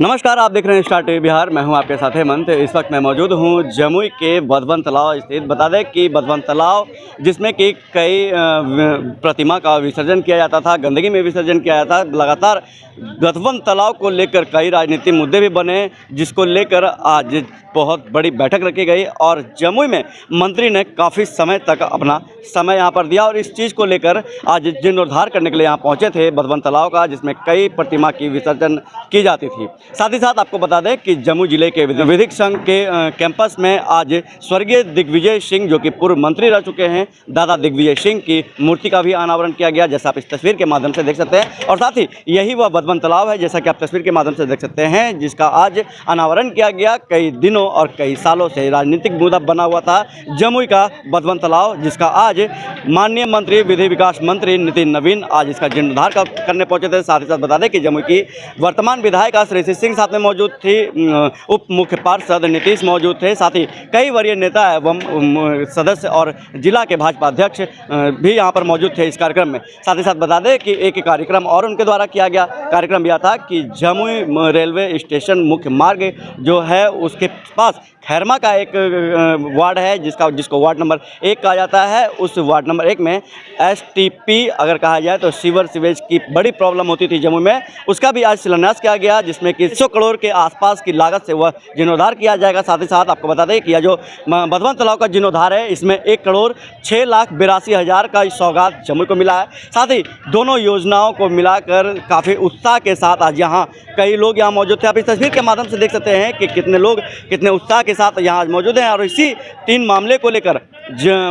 नमस्कार, आप देख रहे हैं स्टार टीवी बिहार। मैं हूं आपके साथ हेमंत। इस वक्त मैं मौजूद हूं जमुई के बधवन तालाब स्थित। बता दें कि बधवन तालाब जिसमें कि कई प्रतिमा का विसर्जन किया जाता था, गंदगी में विसर्जन किया जाता था। लगातार बधवन तालाब को लेकर कई राजनीतिक मुद्दे भी बने, जिसको लेकर आज बहुत बड़ी बैठक रखी गई और जमुई में मंत्री ने काफ़ी समय तक अपना समय यहाँ पर दिया और इस चीज़ को लेकर आज जीर्णोद्धार करने के लिए यहाँ पहुँचे थे बधवन तालाब का, जिसमें कई प्रतिमा की विसर्जन की जाती थी। साथ ही साथ आपको बता दें कि जमुई जिले के विधिक संघ के कैंपस में आज स्वर्गीय दिग्विजय सिंह, जो कि पूर्व मंत्री रह चुके हैं, दादा दिग्विजय सिंह की मूर्ति का भी अनावरण किया गया, जैसा आप इस तस्वीर के माध्यम से देख सकते हैं। और साथ ही यही वह बधवन तालाब है, जैसा कि आप तस्वीर के माध्यम से देख सकते हैं, जिसका आज अनावरण किया गया। कई दिनों और कई सालों से राजनीतिक मुद्दा बना हुआ था जमुई का बधवन तालाब, जिसका आज माननीय मंत्री विधि विकास मंत्री नितिन नवीन आज इसका जीर्णोद्धार करने पहुंचे थे। साथ ही साथ बता दें कि जमुई की वर्तमान विधायिका श्रेयसी सिंह साथ में मौजूद थी, उप मुख्य पार्षद नीतीश मौजूद थे, साथ ही कई वरीय नेता एवं सदस्य और जिला के भाजपा अध्यक्ष भी यहां पर मौजूद थे इस कार्यक्रम में। साथ ही साथ बता दें कि एक कार्यक्रम और उनके द्वारा किया गया कार्यक्रम यह था कि जमुई रेलवे स्टेशन मुख्य मार्ग जो है उसके पास खैरमा का एक वार्ड है, जिसको वार्ड नंबर 1 कहा जाता है। उस वार्ड नंबर 1 में STP अगर कहा जाए तो सीवर सीवेज की बड़ी प्रॉब्लम होती थी जमुई में, उसका भी आज शिलान्यास किया गया, जिसमें कि 100 करोड़ के आसपास की लागत से वह जीर्णोद्धार किया जाएगा। साथ ही साथ आपको बता दें कि यह जो बधवन तालाब का जीर्णोद्धार है, इसमें 1,06,82,000 का सौगात जमुई को मिला है। साथ ही दोनों योजनाओं को मिलाकर काफ़ी उत्साह के साथ आज यहाँ कई लोग यहाँ मौजूद थे। आप इस तस्वीर के माध्यम से देख सकते हैं कि कितने लोग कितने उत्साह के साथ यहाँ आज मौजूद हैं। और इसी 3 मामले को लेकर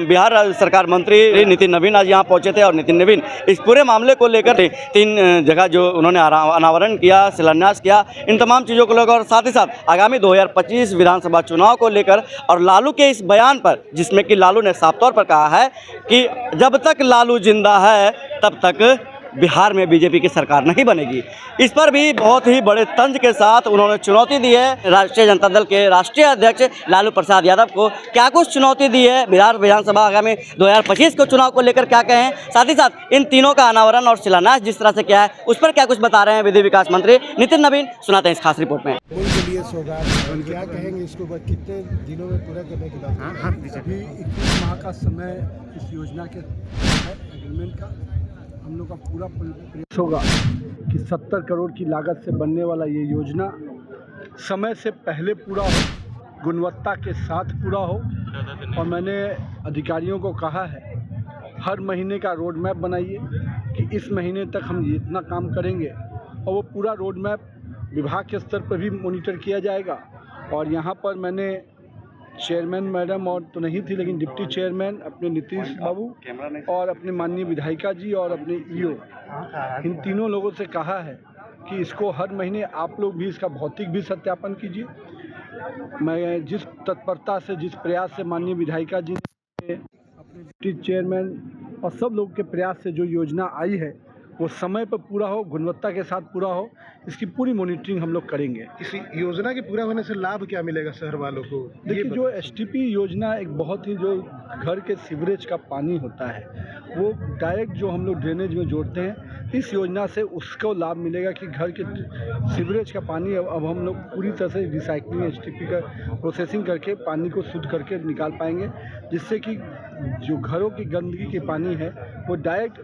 बिहार राज्य सरकार मंत्री नितिन नवीन आज यहाँ पहुँचे थे और नितिन नवीन इस पूरे मामले को लेकर 3 जगह जो उन्होंने अनावरण किया, शिलान्यास किया, इन तमाम चीज़ों को लेकर और साथ ही साथ आगामी 2025 विधानसभा चुनाव को लेकर और लालू के इस बयान पर, जिसमें कि लालू ने साफ तौर पर कहा है कि जब तक लालू जिंदा है तब तक बिहार में बीजेपी की सरकार नहीं बनेगी। इस पर भी बहुत ही बड़े तंज के साथ उन्होंने चुनौती दी है राष्ट्रीय जनता दल के राष्ट्रीय अध्यक्ष लालू प्रसाद यादव को। क्या कुछ चुनौती दी है बिहार विधानसभा आगामी 2025 को चुनाव को लेकर क्या कहें, साथ ही साथ इन तीनों का अनावरण और शिलान्यास जिस तरह से किया है उस पर क्या कुछ बता रहे हैं विधि विकास मंत्री नितिन नवीन, सुनाते हैं इस खास रिपोर्ट में। क्या कहेंगे इसको कितने दिनों में पूरा करने की बात? अभी 21 माह का समय इस योजना के एग्रीमेंट का हम लोग का पूरा प्रयास होगा कि 70 करोड़ की लागत से बनने वाला ये योजना समय से पहले पूरा हो, गुणवत्ता के साथ पूरा हो। और मैंने अधिकारियों को कहा है हर महीने का रोड मैप बनाइए कि इस महीने तक हम इतना काम करेंगे, और वो पूरा रोड मैप विभाग के स्तर पर भी मॉनिटर किया जाएगा। और यहाँ पर मैंने चेयरमैन मैडम और तो नहीं थी, लेकिन डिप्टी चेयरमैन अपने नीतीश बाबू और अपने माननीय विधायिका जी और अपने ईओ, इन तीनों लोगों से कहा है कि इसको हर महीने आप लोग भी इसका भौतिक भी सत्यापन कीजिए। मैं जिस तत्परता से, जिस प्रयास से माननीय विधायिका जी ने, अपने डिप्टी चेयरमैन और सब लोग के प्रयास से जो योजना आई है वो समय पर पूरा हो, गुणवत्ता के साथ पूरा हो, इसकी पूरी मॉनिटरिंग हम लोग करेंगे। इस योजना के पूरा होने से लाभ क्या मिलेगा शहर वालों को? देखिए, जो STP योजना एक बहुत ही, जो घर के सीवरेज का पानी होता है वो डायरेक्ट जो हम लोग ड्रेनेज में जोड़ते हैं, इस योजना से उसको लाभ मिलेगा कि घर के सीवरेज का पानी अब हम लोग पूरी तरह से रिसाइकलिंग STP का प्रोसेसिंग करके पानी को शुद्ध करके निकाल पाएंगे, जिससे कि जो घरों की गंदगी के पानी है वो डायरेक्ट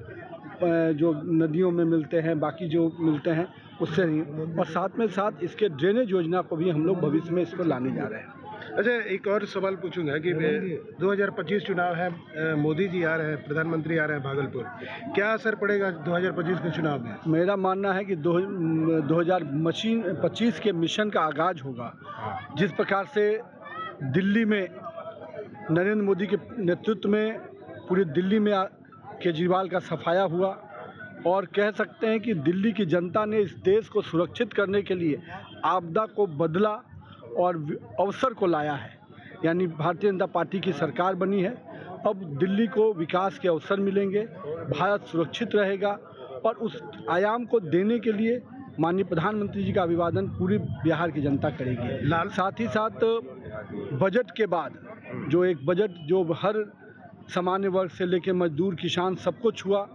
जो नदियों में मिलते हैं, बाकी जो मिलते हैं उससे नहीं। और साथ में साथ इसके ड्रेनेज योजना को भी हम लोग भविष्य में इसको लाने जा रहे हैं। अच्छा, एक और सवाल पूछूंगा कि 2025 चुनाव है, मोदी जी आ रहे हैं, प्रधानमंत्री आ रहे हैं भागलपुर, क्या असर पड़ेगा 2025 के चुनाव में? मेरा मानना है कि 2025 के मिशन का आगाज होगा। जिस प्रकार से दिल्ली में नरेंद्र मोदी के नेतृत्व में पूरी दिल्ली में केजरीवाल का सफाया हुआ, और कह सकते हैं कि दिल्ली की जनता ने इस देश को सुरक्षित करने के लिए आपदा को बदला और अवसर को लाया है। यानी भारतीय जनता पार्टी की सरकार बनी है, अब दिल्ली को विकास के अवसर मिलेंगे, भारत सुरक्षित रहेगा, और उस आयाम को देने के लिए माननीय प्रधानमंत्री जी का अभिवादन पूरी बिहार की जनता करेगी। साथ ही साथ बजट के बाद जो एक बजट जो हर सामान्य वर्ग से लेकर मजदूर, किसान सबको छुआ,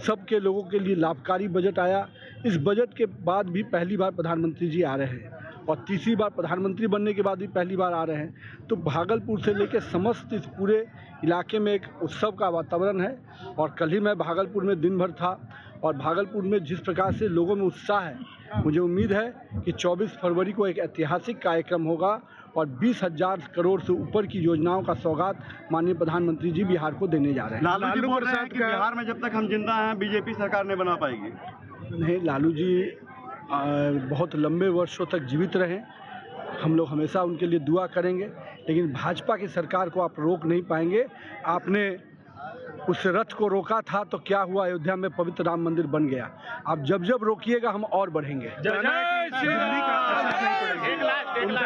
सबके लोगों के लिए लाभकारी बजट आया। इस बजट के बाद भी पहली बार प्रधानमंत्री जी आ रहे हैं और तीसरी बार प्रधानमंत्री बनने के बाद भी पहली बार आ रहे हैं। तो भागलपुर से लेकर समस्त इस पूरे इलाके में एक उत्सव का वातावरण है। और कल ही मैं भागलपुर में दिन भर था और भागलपुर में जिस प्रकार से लोगों में उत्साह है, मुझे उम्मीद है कि 24 फरवरी को एक ऐतिहासिक कार्यक्रम होगा और 20,000 करोड़ से ऊपर की योजनाओं का सौगात माननीय प्रधानमंत्री जी बिहार को देने जा रहे हैं। लालू जी बोल रहे हैं कि बिहार में जब तक हम जिंदा हैं बीजेपी सरकार नहीं बना पाएगी। नहीं, लालू जी बहुत लंबे वर्षों तक जीवित रहें, हम लोग हमेशा उनके लिए दुआ करेंगे। लेकिन भाजपा की सरकार को आप रोक नहीं पाएंगे। आपने उस रथ को रोका था तो क्या हुआ, अयोध्या में पवित्र राम मंदिर बन गया। आप जब जब रोकिएगा हम और बढ़ेंगे। उनका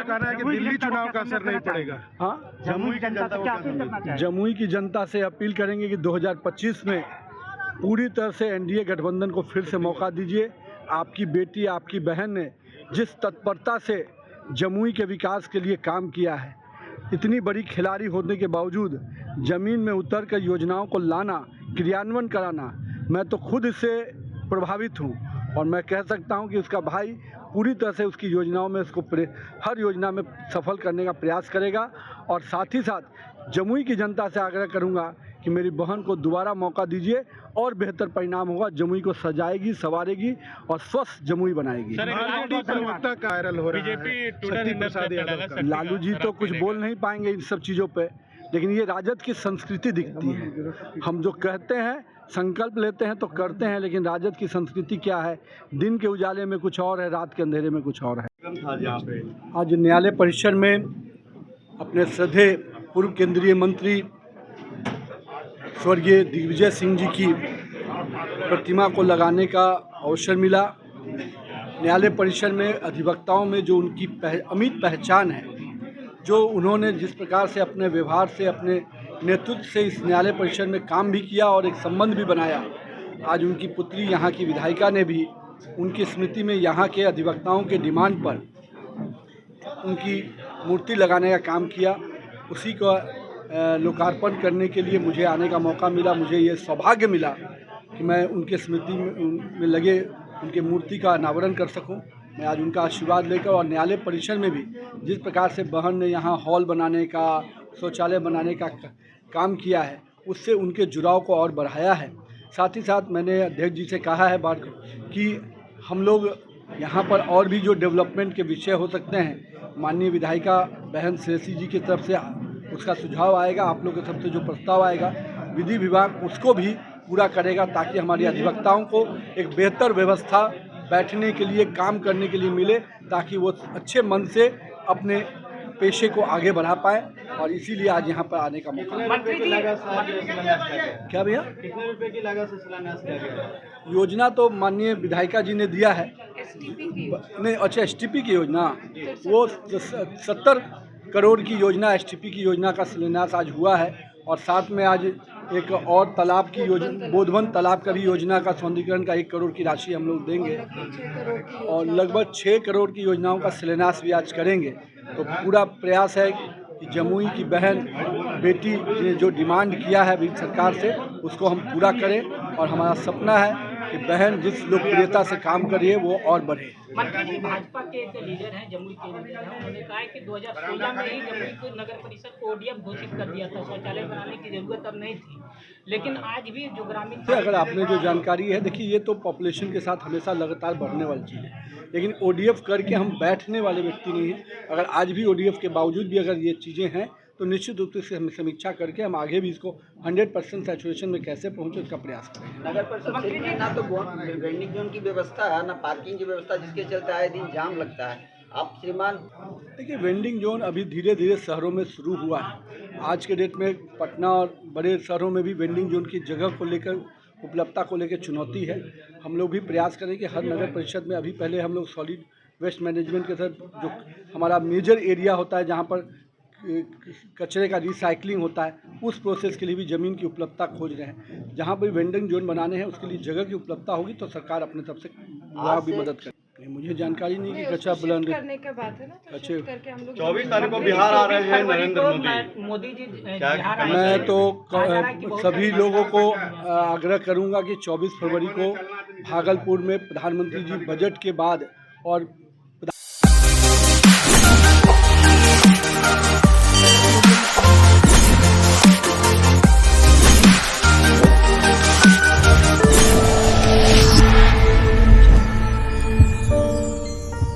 कहना है कि दिल्ली चुनाव का असर नहीं पड़ेगा। हाँ, जमुई की जनता से अपील करेंगे कि 2025 में पूरी तरह से एनडीए गठबंधन को फिर से मौका दीजिए। आपकी बेटी, आपकी बहन ने जिस तत्परता से जमुई के विकास के लिए काम किया है, इतनी बड़ी खिलाड़ी होने के बावजूद ज़मीन में उतर कर योजनाओं को लाना, क्रियान्वयन कराना, मैं तो खुद इससे प्रभावित हूँ। और मैं कह सकता हूँ कि उसका भाई पूरी तरह से उसकी योजनाओं में उसको हर योजना में सफल करने का प्रयास करेगा। और साथ ही साथ जमुई की जनता से आग्रह करूँगा कि मेरी बहन को दोबारा मौका दीजिए और बेहतर परिणाम होगा। जमुई को सजाएगी, संवारेगी और स्वस्थ जमुई बनाएगी। वायरल हो रहा है। लालू जी तो कुछ बोल नहीं पाएंगे इन सब चीज़ों पे, लेकिन ये राजद की संस्कृति दिखती है। हम जो कहते हैं, संकल्प लेते हैं तो करते हैं, लेकिन राजद की संस्कृति क्या है, दिन के उजाले में कुछ और है, रात के अंधेरे में कुछ और है। आज न्यायालय परिसर में अपने श्रद्धेय पूर्व केंद्रीय मंत्री स्वर्गीय दिग्विजय सिंह जी की प्रतिमा को लगाने का अवसर मिला। न्यायालय परिसर में अधिवक्ताओं में जो उनकी अमिट पहचान है, जो उन्होंने जिस प्रकार से अपने व्यवहार से, अपने नेतृत्व से इस न्यायालय परिसर में काम भी किया और एक संबंध भी बनाया, आज उनकी पुत्री यहाँ की विधायिका ने भी उनकी स्मृति में यहाँ के अधिवक्ताओं के डिमांड पर उनकी मूर्ति लगाने का काम किया। उसी को लोकार्पण करने के लिए मुझे आने का मौका मिला। मुझे ये सौभाग्य मिला कि मैं उनके स्मृति में लगे उनके मूर्ति का अनावरण कर सकूं। मैं आज उनका आशीर्वाद लेकर, और न्यायालय परिसर में भी जिस प्रकार से बहन ने यहाँ हॉल बनाने का, शौचालय बनाने का काम किया है, उससे उनके जुड़ाव को और बढ़ाया है। साथ ही साथ मैंने अध्यक्ष जी से कहा है बात कि हम लोग यहाँ पर और भी जो डेवलपमेंट के विषय हो सकते हैं, माननीय विधायिका बहन श्रेयसी जी की तरफ से उसका सुझाव आएगा, आप लोग की तरफ से जो प्रस्ताव आएगा, विधि विभाग उसको भी पूरा करेगा, ताकि हमारे अधिवक्ताओं को एक बेहतर व्यवस्था बैठने के लिए, काम करने के लिए मिले, ताकि वो अच्छे मन से अपने पेशे को आगे बढ़ा पाए। और इसीलिए आज यहाँ पर आने का मौका मिला। क्या भैया, कितने रुपए की लागत से शिलान्यास किया गया? योजना तो माननीय विधायिका जी ने दिया है। नहीं, अच्छा, एसटीपी की योजना, वो 70 करोड़ की योजना, एसटीपी की योजना का शिलान्यास आज हुआ है। और साथ में आज एक और तालाब की योजना, बोधवन तालाब का भी योजना का सौंदर्यीकरण का 1 करोड़ की राशि हम लोग देंगे, और लगभग 6 करोड़ की योजनाओं का शिलान्यास भी आज करेंगे। तो पूरा प्रयास है कि जमुई की बहन बेटी ने जो डिमांड किया है अभी सरकार से, उसको हम पूरा करें। और हमारा सपना है कि बहन जिस लोकप्रियता से काम कर रही है वो और बढ़े। मंत्री जी, भाजपा के एक लीडर हैं, जमुई के लीडर हैं, उन्होंने कहा है कि 2016 में ही जमुई को नगर परिषद को ओडीएफ घोषित कर दिया था, शौचालय बनाने की जरूरत अब नहीं थी। लेकिन आज भी जो ग्रामीण, अगर आपने जो जानकारी है, देखिए ये तो पॉपुलेशन के साथ हमेशा लगातार बढ़ने वाली चीज़ है, लेकिन ओडीएफ करके हम बैठने वाले व्यक्ति नहीं हैं। अगर आज भी ओडीएफ के बावजूद भी अगर ये चीज़ें हैं, तो निश्चित रूप से हम समीक्षा करके हम आगे भी इसको 100% सैचुरेशन में कैसे पहुँचे उसका प्रयास करेंगे। नगर परिषद ना तो वेंडिंग जोन की व्यवस्था है, ना पार्किंग की व्यवस्था, जिसके चलते आए दिन जाम लगता है। आप श्रीमान, देखिए, वेंडिंग जोन अभी धीरे धीरे शहरों में शुरू हुआ है। आज के डेट में पटना और बड़े शहरों में भी वेंडिंग जोन की जगह को लेकर, उपलब्धता को लेकर चुनौती है। हम लोग भी प्रयास करें कि हर नगर परिषद में, अभी पहले हम लोग सॉलिड वेस्ट मैनेजमेंट के साथ जो हमारा मेजर एरिया होता है जहाँ पर कचरे का रिसाइकलिंग होता है, उस प्रोसेस के लिए भी ज़मीन की उपलब्धता खोज रहे हैं। जहाँ पर वेंडिंग जोन बनाने हैं उसके लिए जगह की उपलब्धता होगी तो सरकार अपनी तरफ से वहाँ भी मदद करेगी। मुझे जानकारी नहीं कि कच्चा बुलंद करने का बात है ना, तो अच्छे 24 तारीख को बिहार आ रहे हैं नरेंद्र मोदी जी बिहार आए मैं थे। तो सभी लोगों को आग्रह करूंगा कि 24 फरवरी को भागलपुर में प्रधानमंत्री जी बजट के बाद और